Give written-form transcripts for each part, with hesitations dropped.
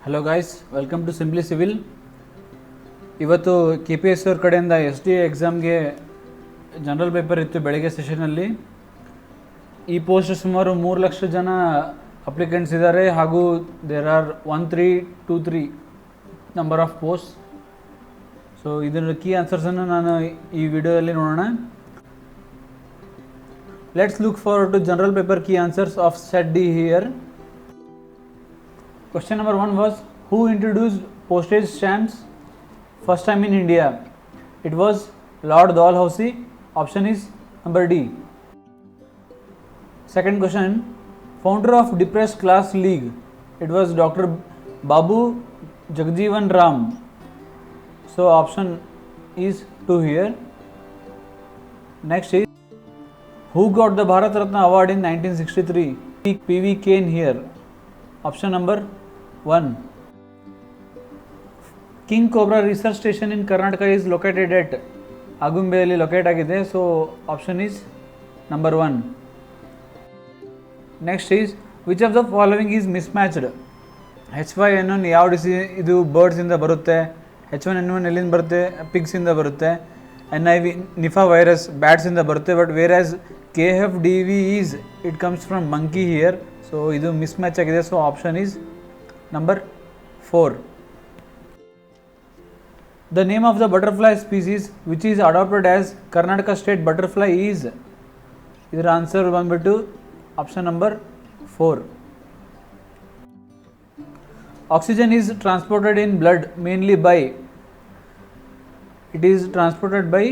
Hello guys, welcome to Simply Civil. ಇವತ್ತು KPSC ಅವ್ರ ಕಡೆಯಿಂದ SDA ಎಕ್ಸಾಮ್ಗೆ ಜನರಲ್ ಪೇಪರ್ ಇತ್ತು ಬೆಳಗ್ಗೆ ಸೆಷನಲ್ಲಿ. ಈ ಪೋಸ್ಟ್ ಸುಮಾರು 3 ಲಕ್ಷ ಜನ ಅಪ್ಲಿಕೆಂಟ್ಸ್ ಇದ್ದಾರೆ ಹಾಗೂ there are 1323 number of post. So ಇದರ ಕೀ ಆನ್ಸರ್ಸನ್ನು ನಾನು ಈ ವಿಡಿಯೋದಲ್ಲಿ ನೋಡೋಣ. Let's look forward to general paper key answers of set D here. Question number 1 was, who introduced postage stamps first time in India? It was Lord Dalhousie. Option is number D. Second question, founder of Depressed Class League. It was Dr. Babu Jagjeevan Ram. So option is 2 here. Next is, who got the Bharat Ratna Award in 1963? PV Kane here. Option number 1. King Cobra Research Station in Karnataka is located at Agumbeಯಲ್ಲಿ locate ಆಗಿದೆ. So option is number 1. Next is, which of the following is mismatched? H5N1 ಯಾವ disease ಇದು ಬರ್ಡ್ಸಿಂದ ಬರುತ್ತೆ, H1N1 ಎಲ್ಲಿಂದ ಬರುತ್ತೆ, ಪಿಗ್ಸಿಂದ ಬರುತ್ತೆ, NIV Nipah virus ಬ್ಯಾಟ್ಸಿಂದ ಬರುತ್ತೆ. But where as KFDV is it comes from monkey here. So ಇದು ಮಿಸ್ಮ್ಯಾಚ್ ಆಗಿದೆ. So option is number 4. The name of the butterfly species which is adopted as Karnataka state butterfly is, ಇದರ answer ಬಂದ್ಬಿಟ್ಟು option number 4. Oxygen is transported in blood mainly by, it is transported by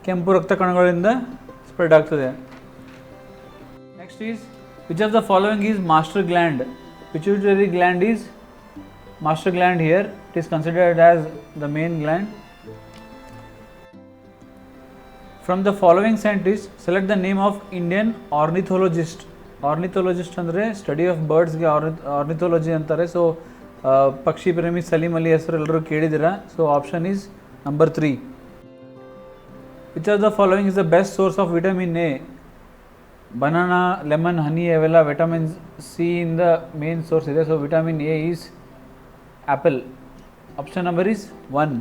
ಕೆಂಪು ರಕ್ತ ಕಣಗಳಿಂದ spread ಆಗ್ತದೆ. Next is, which of the following is master gland? Pituitary gland is master gland here. It is considered as the main gland. From the following scientists, select the name of Indian ornithologist. Ornithologist ಅಂದರೆ study of ಬರ್ಡ್ಸ್ಗೆ ornithology ಅಂತಾರೆ. So ಪಕ್ಷಿ ಪ್ರೇಮಿ ಸಲೀಂ ಅಲಿ ಹೆಸರು ಎಲ್ಲರೂ ಕೇಳಿದ್ದೀರಾ. So option is number 3. Which of the following is the best source of vitamin A? Banana, lemon, honey ಅವೆಲ್ಲ vitamin C ಇಂದ ಮೇನ್ ಸೋರ್ಸ್ ಇದೆ. So vitamin A is apple. Option number is 1.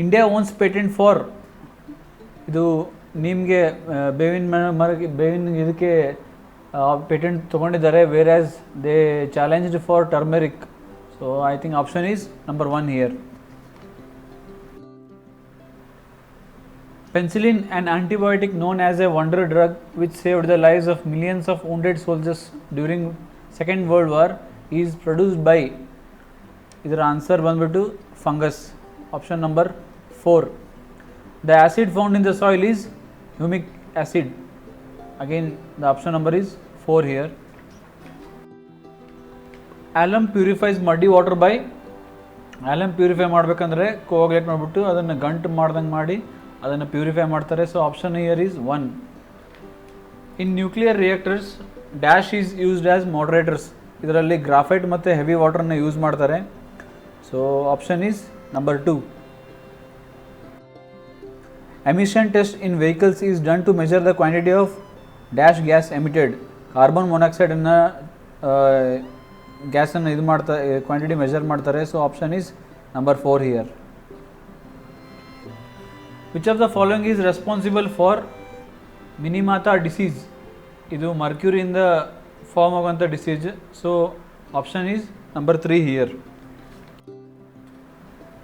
India owns patent for, ಇದು ನಿಮಗೆ ಬೇವಿನ ಇದಕ್ಕೆ patent ತೊಗೊಂಡಿದ್ದಾರೆ. Whereas they challenged for turmeric. So I think option is number 1 here. Penicillin, an antibiotic known as a wonder drug which saved the lives of millions of wounded soldiers during Second World War, is produced by, ಇದರ answer ಬಂದ್ಬಿಟ್ಟು fungus. Option number 4. The acid found in the soil is humic acid. Again the option number is 4 here. Alum purifies muddy water by, alum purify ಮಾಡಬೇಕಂದ್ರೆ ಕೋಆಗುಲೇಟ್ ಮಾಡಿಬಿಟ್ಟು ಅದನ್ನು ಗಂಟು ಮಾಡ್ದಂಗೆ ಮಾಡಿ ಅದನ್ನು purify ಮಾಡ್ತಾರೆ. So option here is 1. In nuclear reactors dash is used as moderators. ಇದರಲ್ಲಿ graphite ಮತ್ತು ಹೆವಿ ವಾಟರ್ನ ಯೂಸ್ ಮಾಡ್ತಾರೆ. So option is number 2. Emission test in vehicles is done to measure the quantity of dash gas emitted. Carbon ಮೊನಾಕ್ಸೈಡನ್ನು ಗ್ಯಾಸನ್ನು ಇದು ಮಾಡ್ತಾರೆ, quantity measure ಮಾಡ್ತಾರೆ. So option is number 4 here. Which of the following is responsible for Minamata disease? ಇದು ಮರ್ಕ್ಯೂರಿಯಿಂದ form ಆಗುವಂಥ disease. So option is number 3 here.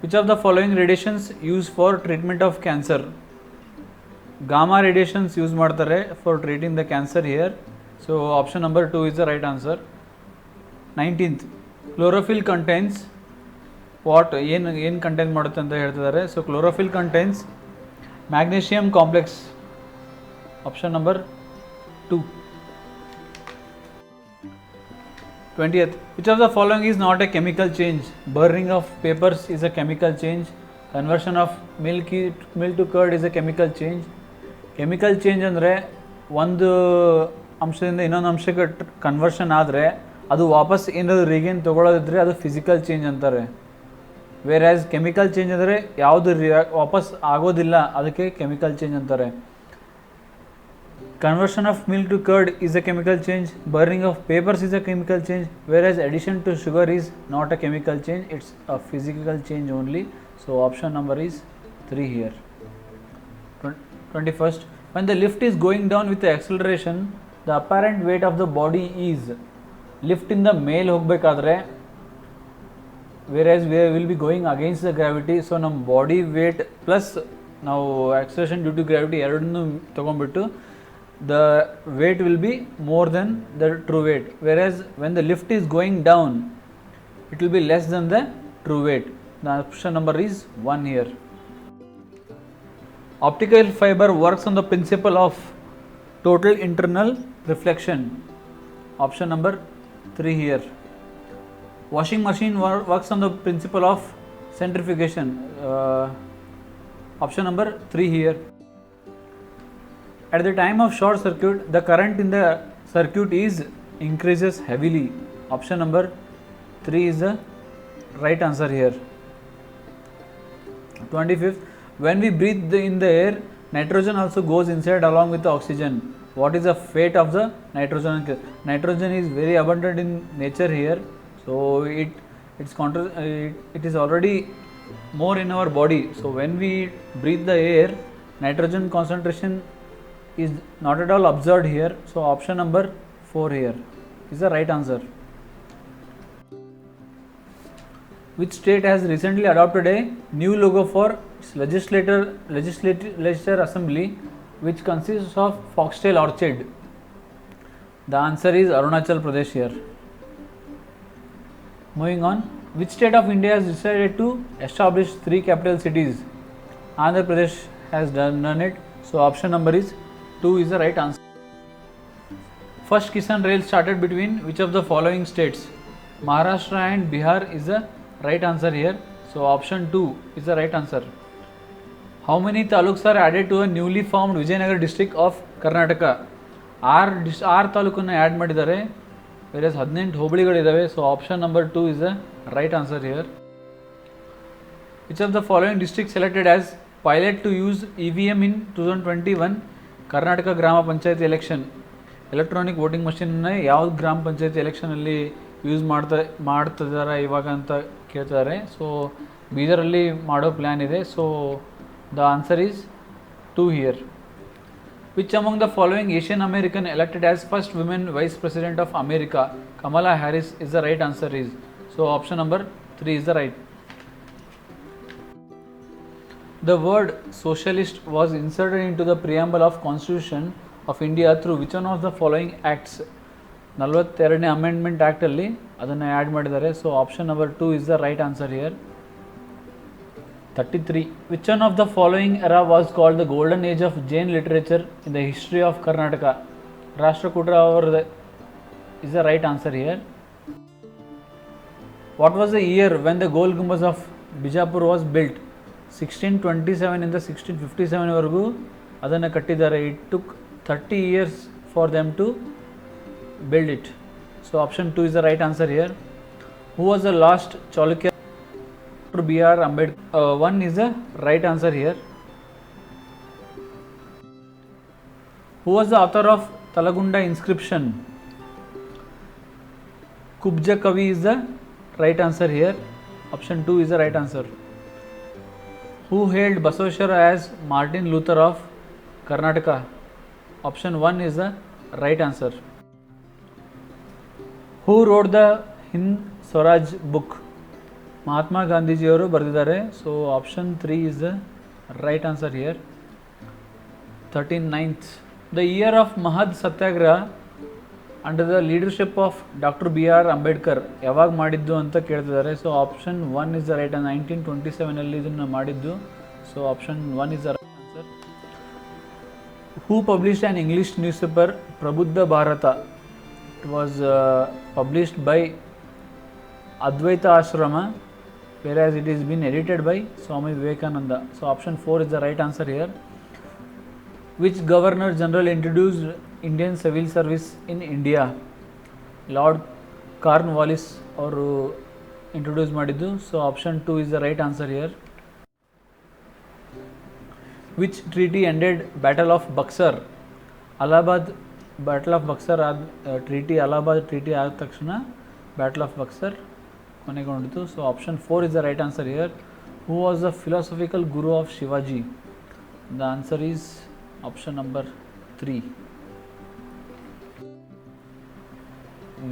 Which of the following radiations used for treatment of cancer? Gamma radiations use ಮಾಡ್ತಾರೆ for treating the cancer here. So option number 2 is the right answer. 19th, chlorophyll contains what? ಏನು contain ಮಾಡುತ್ತೆ ಅಂತ ಹೇಳ್ತಿದ್ದಾರೆ. So chlorophyll contains magnesium complex. option number 2. 20th, which of the following is not a chemical change? Burning of papers is a chemical change. Conversion of milk to curd is a chemical change. Chemical change ಅಂದರೆ ಒಂದು ಅಂಶದಿಂದ ಇನ್ನೊಂದು ಅಂಶಕ್ಕೆ conversion ಆದರೆ ಅದು ವಾಪಸ್ ಏನಾದರೂ regain ತೊಗೊಳ್ಳೋದಿದ್ರೆ ಅದು ಫಿಸಿಕಲ್ ಚೇಂಜ್ ಅಂತಾರೆ. ವೇರ್ ಆ್ಯಸ್ ಕೆಮಿಕಲ್ ಚೇಂಜ್ ಅಂದರೆ ಯಾವುದು ವಾಪಸ್ ಆಗೋದಿಲ್ಲ, ಅದಕ್ಕೆ ಕೆಮಿಕಲ್ ಚೇಂಜ್ ಅಂತಾರೆ. Conversion of milk to curd is a chemical change. Burning of papers is a chemical change, whereas addition to sugar is not a chemical change, it's a physical change only. So option number is 3 here. 21st, when the lift is going down with the acceleration, the apparent weight of the body is, lift in the ಮೇಲೆ ಹೋಗಬೇಕಾದ್ರೆ whereas we will be going against the gravity, so ನಮ್ಮ body weight plus ನಾವು acceleration due to gravity ಎರಡನ್ನೂ ತೊಗೊಂಡ್ಬಿಟ್ಟು the weight will be more than the true weight, whereas when the lift is going down it will be less than the true weight. The option number is 1 here. Optical fiber works on the principle of total internal reflection. Option number 3 here. Washing machine works on the principle of centrifugation. Option number 3 here. At the time of short circuit, the current in the circuit is increases heavily. Option number 3 is the right answer here. 25th, when we breathe in the air, nitrogen also goes inside along with the oxygen. What is the fate of the nitrogen? Nitrogen is very abundant in nature here, so it is already more in our body. So when we breathe the air, nitrogen concentration is not at all observed here, so option number 4 here is the right answer. Which state has recently adopted a new logo for its legislature assembly, which consists of foxtail orchid? The answer is Arunachal Pradesh here. Moving on, which state of India has decided to establish 3 capital cities? Andhra Pradesh has done it, so option number is 2 is the right answer. First Kisan Rail started between which of the following states? Maharashtra and Bihar is the right answer here, so option 2 is the right answer. How many taluks are added to a newly formed Vijayanagar district of Karnataka? 6 ತಾಲೂಕನ್ನು add ಮಾಡಿದ್ದಾರೆ, various 18 ಹೋಬಳಿಗಳಿದ್ದಾವೆ, so option number 2 is the right answer here. Which of the following districts selected as pilot to use EVM in 2021 Karnataka ಗ್ರಾಮ ಪಂಚಾಯತಿ election? Electronic voting ಮಷಿನ್ನ ಯಾವ ಗ್ರಾಮ ಪಂಚಾಯತಿ ಎಲೆಕ್ಷನಲ್ಲಿ use ಮಾಡ್ತಿದ್ದಾರೆ ಇವಾಗ ಅಂತ ಕೇಳ್ತಿದ್ದಾರೆ. ಸೊ ಬೀದರಲ್ಲಿ ಮಾಡೋ ಪ್ಲ್ಯಾನ್ ಇದೆ, so the answer is 2 here. Which among the following Asian American elected as first women vice president of America? Kamala Harris is the right answer is. So option number 3 is the right. The word socialist was inserted into the preamble of Constitution of India through which one of the following acts? 42ನೇ amendment ಆ್ಯಕ್ಟಲ್ಲಿ ಅದನ್ನು add ಮಾಡಿದ್ದಾರೆ, so option number 2 is the right answer here. 33. Which one of the following era was called the golden age of Jain literature in the history of Karnataka? Rashtrakutra is the right answer here. What was the year when the Gol Gumbaz of Bijapur was built? 1627 ಇಂದ 1657 ವರೆಗೂ ಅದನ್ನು ಕಟ್ಟಿದ್ದಾರೆ. It took 30 years for them to build it. So option 2 is the right answer here. Who was the last Chalukya? Dr. B.R. Ambedkar. 1 is the right answer here. Who was the author of Talagunda inscription? Kubja Kavi is the right answer here. Option 2 is the right answer. Who hailed Basaveshwara as Martin Luther of Karnataka? Option 1 is the right answer. Who wrote the Hind Swaraj book? Mahatma ಗಾಂಧೀಜಿಯವರು ಬರೆದಿದ್ದಾರೆ, so option 3 is the right answer here. 39th. The year of Mahad Satyagraha under the leadership of Dr. B.R. Ambedkar ಯಾವಾಗ ಮಾಡಿದ್ದು ಅಂತ ಕೇಳ್ತಿದ್ದಾರೆ, so option 1 is the right answer. 1927 ಇದನ್ನು ಮಾಡಿದ್ದು, so option 1 is the right answer. Who published an English newspaper Prabuddha Bharata? It was published by Advaita Ashrama, whereas it is been edited by Swami Vivekananda. So option 4 is the right answer here. Which Governor General introduced Indian Civil Service in India? Lord Cornwallis ಅವರು introduce ಮಾಡಿದ್ದು, so option 2 is the right answer here. Which treaty ended Battle of Buxar? Allahabad battle of Buxar treaty, Allahabad treaty ಆದ ತಕ್ಷಣ battle of Buxar ಕೊನೆಗೊಂಡಿತು. So option 4 is the right answer here. Who was the philosophical guru of Shivaji? The answer is option number 3.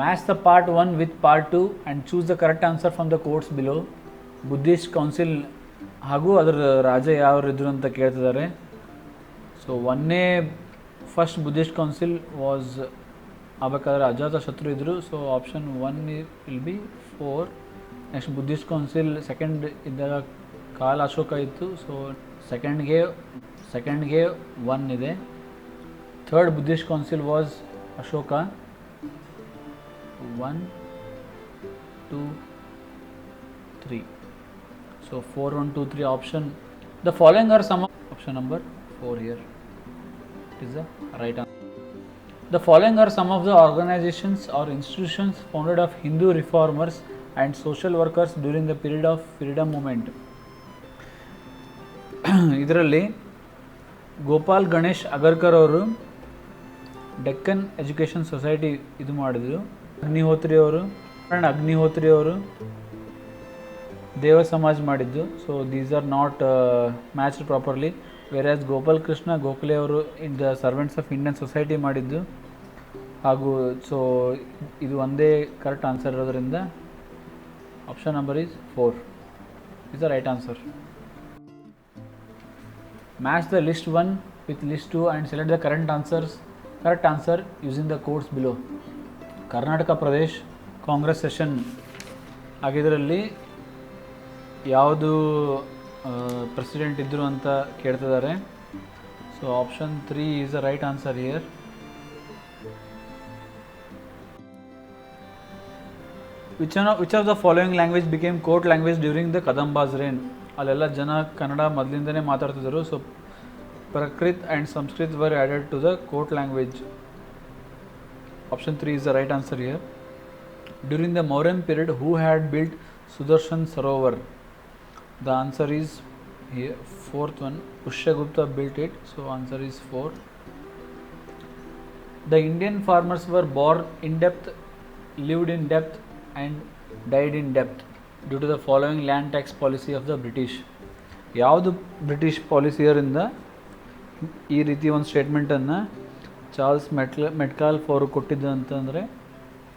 Match the part 1 with part 2 and choose the correct answer from the quotes below. Buddhist council ಹಾಗೂ ಅದರ ರಾಜ ಯಾರು ಇದ್ರು ಅಂತ ಕೇಳ್ತಿದ್ದಾರೆ. So first Buddhist council was ಆಗಬೇಕಾದ್ರೆ ಅಜಾತಶತ್ರು ಇದ್ದರು. So option 1 will be 4. Next Buddhist council second ಇದ್ದಾಗ ಕಾಲ್ ಅಶೋಕ ಇತ್ತು. ಸೊ ಸೆಕೆಂಡ್ಗೆ 1 ಇದೆ. Third Buddhist council was Ashoka. 1, 2, 3. So 4, 1, 2, 3 option. The following are some of option number 4 here. It is the right answer. The following are some of the organizations or institutions founded of Hindu reformers and social workers during the period of freedom movement. ಇದರಲ್ಲಿ ಗೋಪಾಲ್ ಗಣೇಶ್ ಅಗರ್ಕರ್ ಅವರು Deccan education society ಇದು ಮಾಡಿದರು. ಅಗ್ನಿಹೋತ್ರಿ ಅವರು ದೇವ ಸಮಾಜ್ ಮಾಡಿದ್ದು. So these are not matched properly. Whereas Gopal Krishna Gokhale ಅವರು the servants of Indian society ಮಾಡಿದ್ದು. ಹಾಗೂ so ಇದು ಒಂದೇ ಕರೆಕ್ಟ್ ಆನ್ಸರ್ ಇರೋದ್ರಿಂದ option number is 4 is the right answer. Match the list 1 with list 2 and select the correct answer using the codes below. Karnataka Pradesh Congress session ಆಗಿದ್ದರಲ್ಲಿ ಯಾವುದು president ಇದ್ದರು ಅಂತ ಕೇಳ್ತಿದ್ದಾರೆ. So option 3 is the right answer here. Which of the following language became court language during the Kadambas reign? ಅಲ್ಲೆಲ್ಲ ಜನ ಕನ್ನಡ ಮೊದಲಿಂದನೇ ಮಾತಾಡ್ತಿದ್ದರು. So Prakrit and Sanskrit were added to the court language. Option 3 is the right answer here. During the Mauryan period, who had built Sudarshan Sarovar? The answer is here, 4th one. Pushyagupta built it. So answer is 4. The Indian farmers were born in depth, lived in depth and died in depth due to the following land tax policy of the British. ಯಾವುದು British ಪಾಲಿಸಿಯರಿಂದ ಈ ರೀತಿ ಒಂದು ಸ್ಟೇಟ್ಮೆಂಟನ್ನು Charles Metcalfe ಅವರು ಕೊಟ್ಟಿದ್ದು ಅಂತಂದರೆ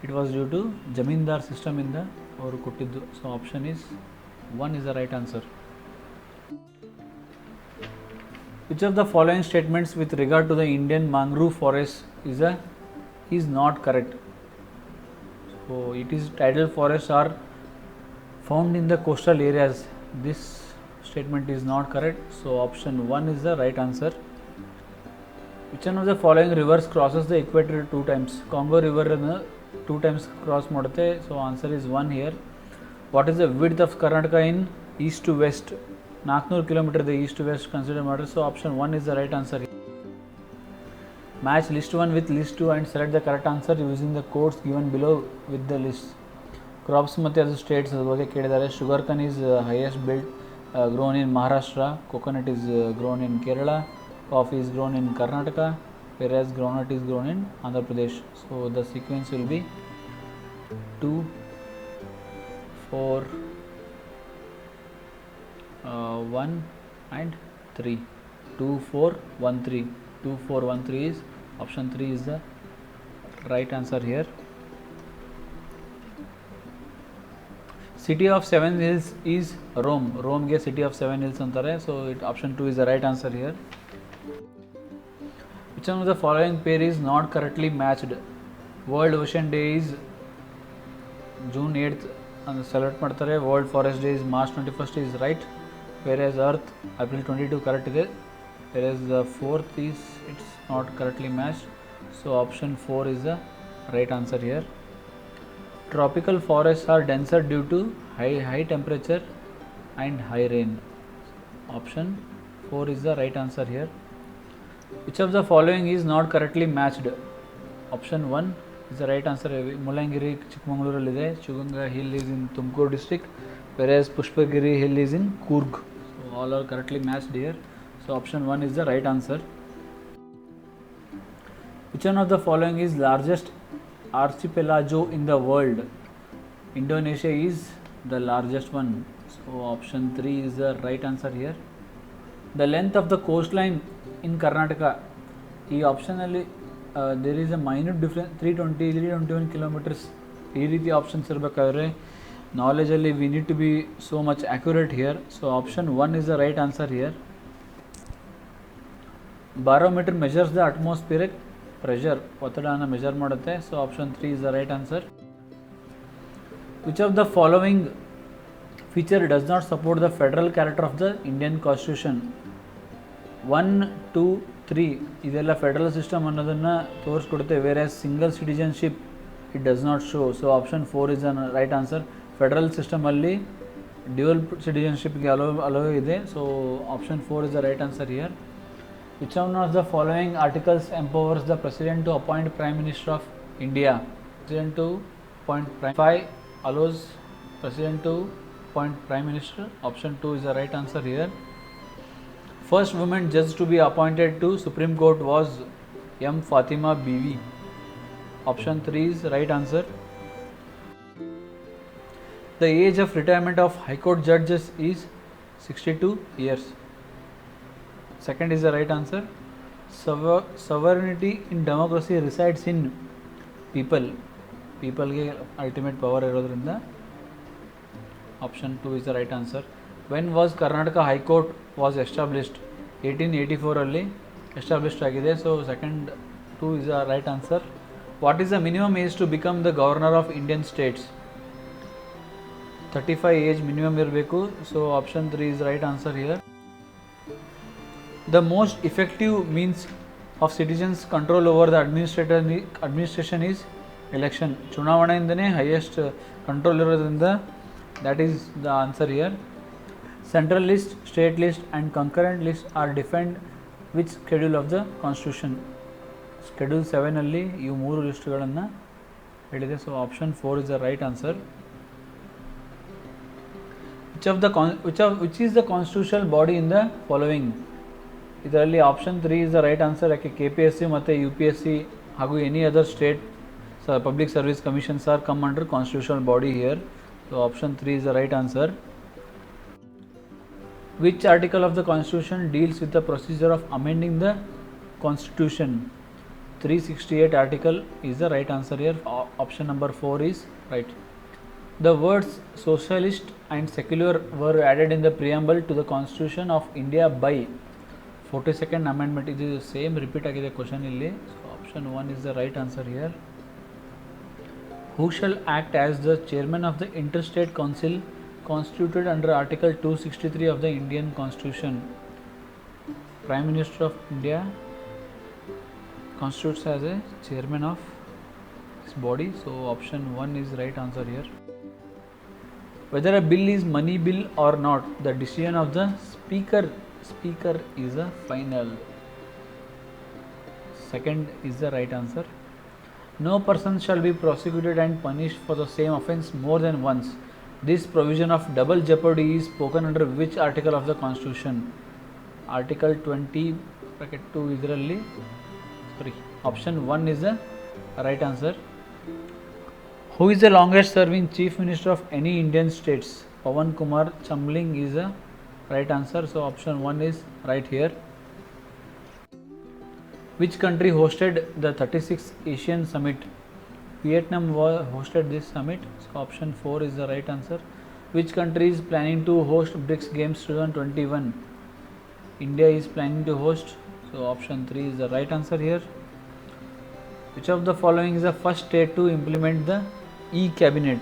it was due to zamindar ಸಿಸ್ಟಮಿಂದ ಅವರು ಕೊಟ್ಟಿದ್ದು. So option is 1 is the right answer. Which of the following statements with regard to the Indian mangrove forest is not correct? So it is tidal forest are found in the coastal areas. This statement is not correct. So option 1 is the right answer. Which one of the following rivers crosses the equator 2 times? Congo river 2 times cross ಮಾಡುತ್ತೆ. So answer is 1 here. What is the width of Karnataka in east to west? 400 km the east to west consider matter. So option 1 is the right answer. Match list 1 with list 2 and select the correct answer using the codes given below with the list. Crops ಮತ್ತು ಅದು States ಅದ್ರ ಬಗ್ಗೆ ಕೇಳಿದ್ದಾರೆ. Sugar ಕನ್ is highest built grown in Maharashtra, coconut is grown in Kerala, coffee is grown in Karnataka, whereas groundnut is grown in Andhra Pradesh. So the sequence will be 2, 4, 1 and 3. 2, 4, 1, 3. 2, 4, 1, 3 is option 3 is the right answer here. City of 7 hills is Rome. Rome ge city of 7 hills antare. So option 2 is the right answer here. Which one of the following pair is not correctly matched? World Ocean Day is June 8th and celebrate ಮಾಡ್ತಾರೆ. World Forest Day is March 21st is right, whereas Earth April 22 correct ಇದೆ. Whereas the 4th is it's not correctly matched. So option 4 is the right answer here. Tropical forests are denser due to high temperature and high rain. Option 4 is the right answer here. Which of the following is not correctly matched? Option 1 is the right answer. Mulangiri Chikmagaluralide. Chuganga Hill is in Tumkur district, whereas Pushpagiri Hill is in Coorg. So all are correctly matched here. So option 1 is the right answer. Which one of the following is largest archipelago in the world? Indonesia is the largest one. So option 3 is the right answer here. The length of the coastline in Karnataka. ಈ ಆಪ್ಷನಲ್ಲಿ there is a minute difference 321 kilometres. ಈ ರೀತಿ options ಇರಬೇಕಾದ್ರೆ ನಾಲೆಜಲ್ಲಿ we need to be so much accurate here. So option 1 is the right answer here. Barometer measures the atmospheric pressure, ಒತ್ತಡವನ್ನು measure ಮಾಡುತ್ತೆ. So option 3 is the right answer. Which of the following feature does not support the federal character of the Indian constitution? 1, 2, 3 ಇದೆಲ್ಲ federal system ಅನ್ನೋದನ್ನು ತೋರಿಸ್ಕೊಡುತ್ತೆ. Whereas single citizenship it does not show. So option 4 is the right answer. Federal ಸಿಸ್ಟಮಲ್ಲಿ dual ಸಿಟಿಜನ್ಶಿಪ್ಗೆ allow ಇದೆ. So option 4 is the right answer here. Which one of the following articles empowers the President to appoint Prime Minister of India? President to appoint Prime 5 allows President to appoint Prime Minister. Option 2 is the right answer here. First woman judge to be appointed to Supreme Court was M. Fatima Bibi. Option 3 is right answer. The age of retirement of High Court judges is 62 years. Second is the right answer. Sovereignty in democracy resides in people. Peopleಗೆ ultimate power ಇರೋದ್ರಿಂದ option 2 is the right answer. When was Karnataka High Court was established? 1884 ಅಲ್ಲಿ established ಆಗಿದೆ. So second 2 is the right answer. What is the minimum age to become the governor of Indian states? 35 age minimum ಇರಬೇಕು. So option 3 is the right answer here. The most effective means of citizens control over the administration is election. ಚುನಾವಣೆಯಿಂದನೇ highest control ಇರೋದ್ರಿಂದ that is the answer here. Central list, state list and concurrent list are defined which schedule of the constitution? Schedule 7 ಅಲ್ಲಿ ಇವು 3 ಲಿಸ್ಟ್ಗಳನ್ನು ಹೇಳಿದೆ. So option 4 is the right answer. Which is the constitutional body in the following? ಇದರಲ್ಲಿ option 3 is the right answer. ಯಾಕೆ KPSC ಮತ್ತು UPSC ಹಾಗೂ any other state public service commissions are come under constitutional body here. So option 3 is the right answer. Which article of the constitution deals with the procedure of amending the constitution? 368 article is the right answer here. Option number 4 is right. The words socialist and secular were added in the preamble to the Constitution of India by 42nd amendment. ಇದು same repeat ಆಗಿದೆ question ಇಲ್ಲಿ. So option 1 is the right answer here. Who shall act as the chairman of the interstate council constituted under article 263 of the Indian Constitution? Prime Minister of India constitutes as a chairman of this body. So option 1 is right answer here. Whether a bill is money bill or not, the decision of the speaker is a final. Second is the right answer. No person shall be prosecuted and punished for the same offence more than once. This provision of double jeopardy is spoken under which article of the Constitution? Article 20(2) ಇದರಲ್ಲಿ option 1 is the right answer. Who is the longest serving chief minister of any Indian states? Pawan Kumar Chamling is the right answer. So option 1 is right here. Which country hosted the 36th Asian Summit? Vietnam hosted this summit. So option 4 is the right answer. Which country is planning to host BRICS Games 2021? India is planning to host. So option 3 is the right answer here. Which of the following is the first state to implement the e-cabinet?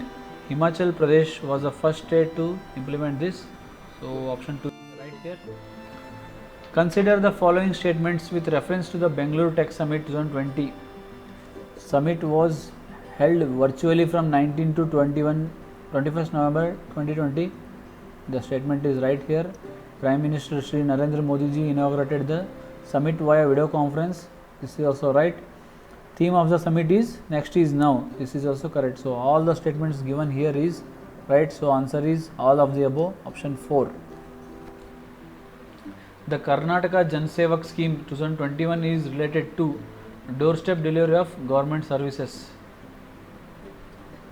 Himachal Pradesh was the first state to implement this. So option 2 is right here. Consider the following statements with reference to the Bengaluru Tech Summit 2020. Summit was held virtually from 19 to 21st November 2020. The statement is right here. Prime Minister Shri Narendra Modi ji inaugurated the summit via video conference. This is also right. Theme of the summit is next is now. This is also correct. So all the statements given here is right. So answer is all of the above. Option 4. The Karnataka Jan Sevak scheme 2021 is related to doorstep delivery of government services.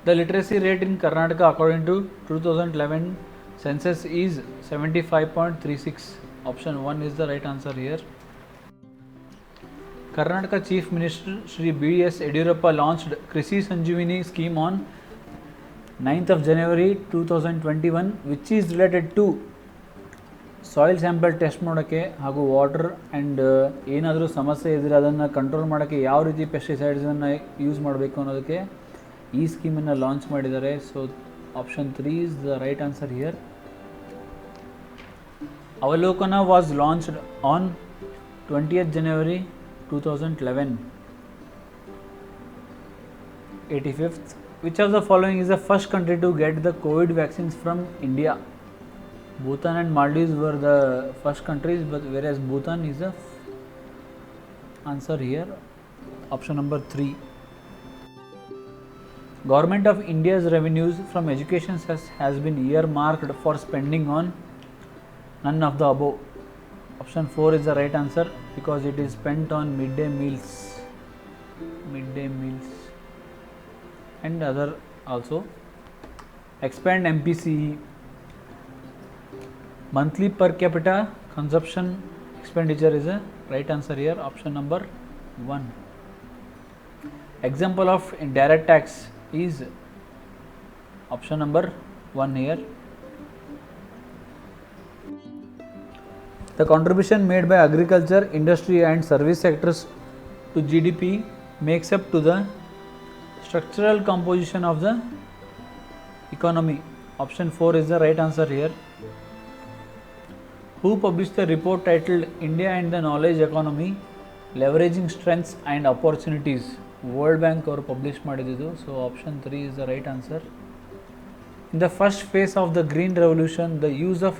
The literacy rate in Karnataka according to 2011 census is 75.36. Option 1 is the right answer here. Karnataka Chief Minister Shri B.S. Yediyurappa launched Krishi Sanjeevani scheme on 9th of January 2021, which is related to soil sample test ಮಾಡೋಕ್ಕೆ ಹಾಗೂ water and ಏನಾದರೂ ಸಮಸ್ಯೆ ಇದ್ದರೆ ಅದನ್ನು control ಮಾಡೋಕ್ಕೆ ಯಾವ ರೀತಿ ಪೆಸ್ಟಿಸೈಡ್ಸನ್ನು use ಮಾಡಬೇಕು ಅನ್ನೋದಕ್ಕೆ ಈ ಸ್ಕೀಮನ್ನು ಲಾಂಚ್ ಮಾಡಿದ್ದಾರೆ. So option 3 is the right answer here. Avalokana was launched on 20th January 2011. 85th. Which of the following is the first country to get the COVID vaccines from India? Bhutan and Maldives were the first countries, but whereas Bhutan is the answer here. Option number 3. Government of India's revenues from education has been earmarked for spending on none of the above. Option 4 is the right answer because it is spent on midday meals and other also. Expand MPCE. Monthly per capita consumption expenditure is a right answer here. Option number 1. Example of indirect tax is option number 1 here. The contribution made by agriculture, industry and service sectors to GDP makes up to the structural composition of the economy. Option 4 is the right answer here. Who published the report titled India and the Knowledge Economy Leveraging Strengths and Opportunities? World Bank ಅವರು publish ಮಾಡಿದ್ದು. So option 3 is the right answer. In the first phase of the Green Revolution, the use of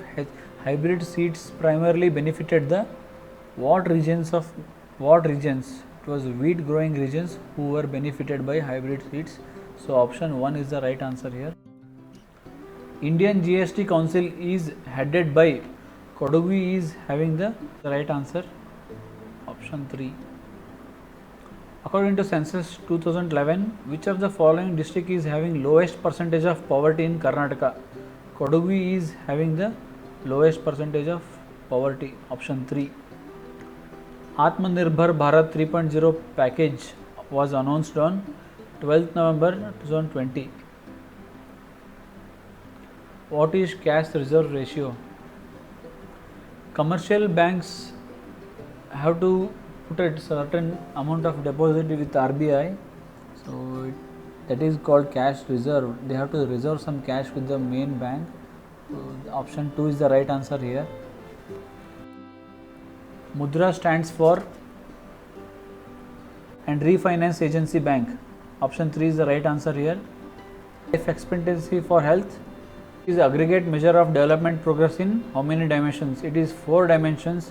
hybrid seeds primarily benefited the what regions? It was wheat growing regions who were benefited by hybrid seeds. So option 1 is the right answer here. Indian GST Council is headed by Kodagu is having the right answer. Option 3. According to census 2011, which of the following district is having lowest percentage of poverty in Karnataka? Kodagu is having the lowest percentage of poverty. Option 3. Atmanirbhar Bharat 3.0 package was announced on 12th November 2020. What is cash reserve ratio? Commercial banks have to put a certain amount of deposit with RBI, so that is called cash reserve. They have to reserve some cash with the main bank. So option 2 is the right answer here. Mudra stands for and Refinance Agency Bank. Option 3 is the right answer here. Life expectancy for health is aggregate measure of development progress in how many dimensions? It is 4 dimensions.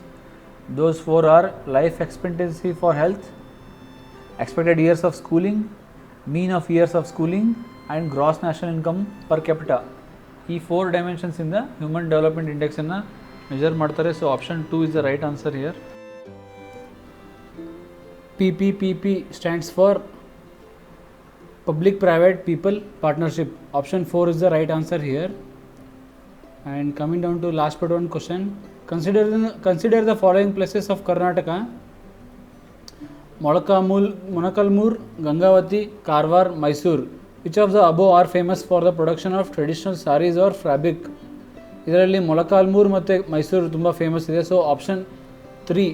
Those 4 are life expectancy for health, expected years of schooling, mean of years of schooling and gross national income per capita. ಈ 4 dimensions in the human development index ಅನ್ನು measure ಮಾಡ್ತಾರೆ. So option 2 is the right answer here. PPPP stands for Public Private People Partnership. Option 4 is the right answer here. And coming down to last but one question, consider the following places of Karnataka: Monakalmur, Gangavati, Karwar, Mysore. Which of the above are famous for the production of traditional sarees or fabric? ಇದರಲ್ಲಿ ಮೊಳಕಾಲ್ಮೂರು ಮತ್ತು ಮೈಸೂರು ತುಂಬ famous ಇದೆ. So option 3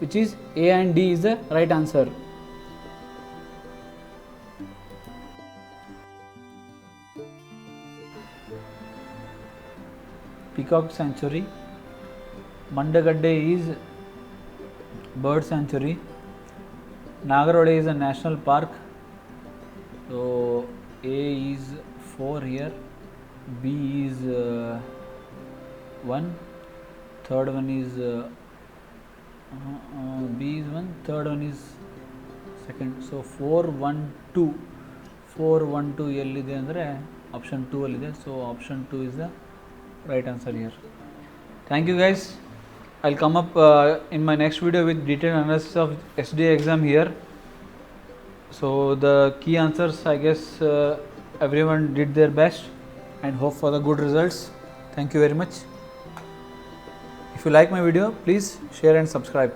which is A and D is the right answer. Peacock Sanctuary. Mandagadde is bird sanctuary. Nagarode is a national park. So A is 4 here, B is 1, third one is B is 1, third one is second. So 4 1 2 4 1 2 ಎಲ್ಲಿದೆ ಅಂದರೆ option 2 ಅಲ್ಲಿದೆ. So option 2 is the right answer here. Thank you guys. I'll come up in my next video with detailed analysis of SDA exam here. So the key answers, I guess everyone did their best and hope for the good results. Thank you very much. If you like my video, please share and subscribe.